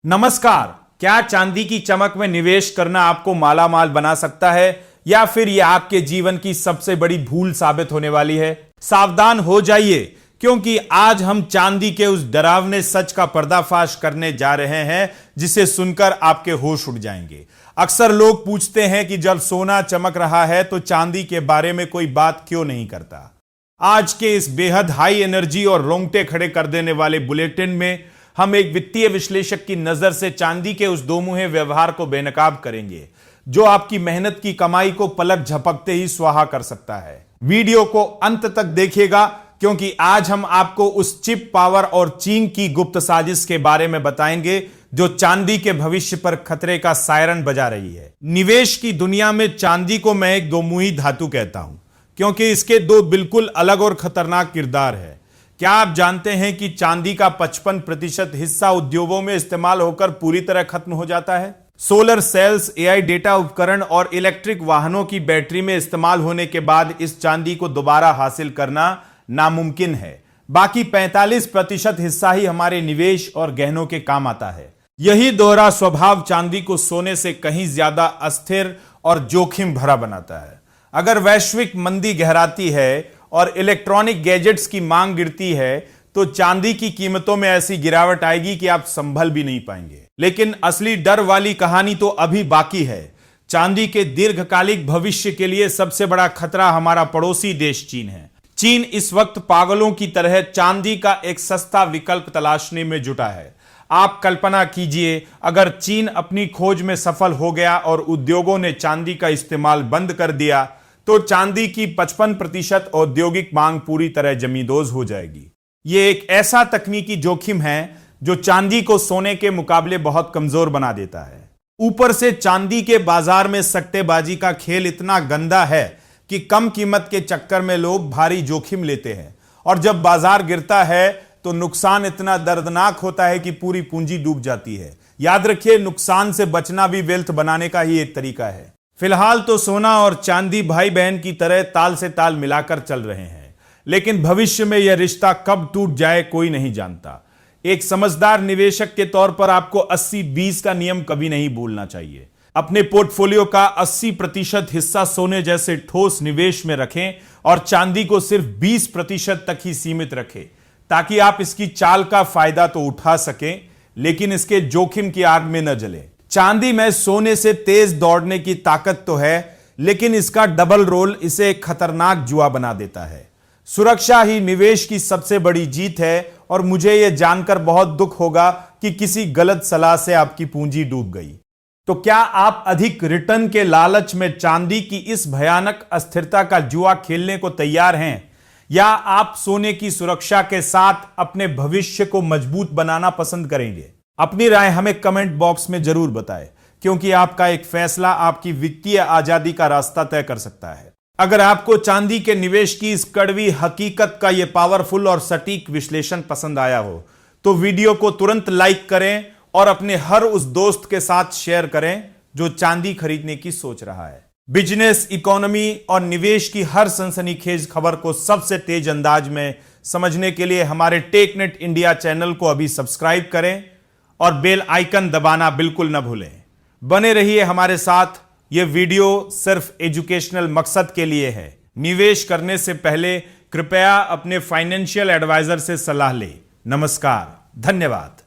नमस्कार। क्या चांदी की चमक में निवेश करना आपको मालामाल बना सकता है या फिर यह आपके जीवन की सबसे बड़ी भूल साबित होने वाली है? सावधान हो जाइए, क्योंकि आज हम चांदी के उस डरावने सच का पर्दाफाश करने जा रहे हैं जिसे सुनकर आपके होश उड़ जाएंगे। अक्सर लोग पूछते हैं कि जब सोना चमक रहा है तो चांदी के बारे में कोई बात क्यों नहीं करता। आज के इस बेहद हाई एनर्जी और रोंगटे खड़े कर देने वाले बुलेटिन में हम एक वित्तीय विश्लेषक की नजर से चांदी के उस दोमुहे व्यवहार को बेनकाब करेंगे जो आपकी मेहनत की कमाई को पलक झपकते ही स्वाहा कर सकता है। वीडियो को अंत तक देखिएगा, क्योंकि आज हम आपको उस चिप पावर और चीन की गुप्त साजिश के बारे में बताएंगे जो चांदी के भविष्य पर खतरे का सायरन बजा रही है। निवेश की दुनिया में चांदी को मैं एक दोमुही धातु कहता हूं, क्योंकि इसके दो बिल्कुल अलग और खतरनाक किरदार है। क्या आप जानते हैं कि चांदी का 55% हिस्सा उद्योगों में इस्तेमाल होकर पूरी तरह खत्म हो जाता है? सोलर सेल्स, एआई डेटा उपकरण और इलेक्ट्रिक वाहनों की बैटरी में इस्तेमाल होने के बाद इस चांदी को दोबारा हासिल करना नामुमकिन है। बाकी 45% हिस्सा ही हमारे निवेश और गहनों के काम आता है। यही दोहरा स्वभाव चांदी को सोने से कहीं ज्यादा अस्थिर और जोखिम भरा बनाता है। अगर वैश्विक मंदी गहराती है और इलेक्ट्रॉनिक गैजेट्स की मांग गिरती है तो चांदी की कीमतों में ऐसी गिरावट आएगी कि आप संभल भी नहीं पाएंगे। लेकिन असली डर वाली कहानी तो अभी बाकी है। चांदी के दीर्घकालिक भविष्य के लिए सबसे बड़ा खतरा हमारा पड़ोसी देश चीन है। चीन इस वक्त पागलों की तरह चांदी का एक सस्ता विकल्प तलाशने में जुटा है। आप कल्पना कीजिए, अगर चीन अपनी खोज में सफल हो गया और उद्योगों ने चांदी का इस्तेमाल बंद कर दिया तो चांदी की 55% औद्योगिक मांग पूरी तरह जमींदोज हो जाएगी। यह एक ऐसा तकनीकी जोखिम है जो चांदी को सोने के मुकाबले बहुत कमजोर बना देता है। ऊपर से चांदी के बाजार में सट्टेबाजी का खेल इतना गंदा है कि कम कीमत के चक्कर में लोग भारी जोखिम लेते हैं, और जब बाजार गिरता है तो नुकसान इतना दर्दनाक होता है कि पूरी पूंजी डूब जाती है। याद रखिए, नुकसान से बचना भी वेल्थ बनाने का ही एक तरीका है। फिलहाल तो सोना और चांदी भाई बहन की तरह ताल से ताल मिलाकर चल रहे हैं, लेकिन भविष्य में यह रिश्ता कब टूट जाए कोई नहीं जानता। एक समझदार निवेशक के तौर पर आपको 80-20 का नियम कभी नहीं भूलना चाहिए। अपने पोर्टफोलियो का 80% हिस्सा सोने जैसे ठोस निवेश में रखें और चांदी को सिर्फ 20% तक ही सीमित रखें, ताकि आप इसकी चाल का फायदा तो उठा सकें लेकिन इसके जोखिम की आग में न जलें। चांदी में सोने से तेज दौड़ने की ताकत तो है, लेकिन इसका डबल रोल इसे एक खतरनाक जुआ बना देता है। सुरक्षा ही निवेश की सबसे बड़ी जीत है, और मुझे यह जानकर बहुत दुख होगा कि किसी गलत सलाह से आपकी पूंजी डूब गई। तो क्या आप अधिक रिटर्न के लालच में चांदी की इस भयानक अस्थिरता का जुआ खेलने को तैयार हैं, या आप सोने की सुरक्षा के साथ अपने भविष्य को मजबूत बनाना पसंद करेंगे? अपनी राय हमें कमेंट बॉक्स में जरूर बताएं, क्योंकि आपका एक फैसला आपकी वित्तीय आजादी का रास्ता तय कर सकता है। अगर आपको चांदी के निवेश की इस कड़वी हकीकत का यह पावरफुल और सटीक विश्लेषण पसंद आया हो तो वीडियो को तुरंत लाइक करें और अपने हर उस दोस्त के साथ शेयर करें जो चांदी खरीदने की सोच रहा है। बिजनेस, इकोनॉमी और निवेश की हर सनसनीखेज खबर को सबसे तेज अंदाज में समझने के लिए हमारे टेकनेट इंडिया चैनल को अभी सब्सक्राइब करें और बेल आइकन दबाना बिल्कुल न भूलें। बने रहिए हमारे साथ। यह वीडियो सिर्फ एजुकेशनल मकसद के लिए है। निवेश करने से पहले कृपया अपने फाइनेंशियल एडवाइजर से सलाह लें। नमस्कार, धन्यवाद।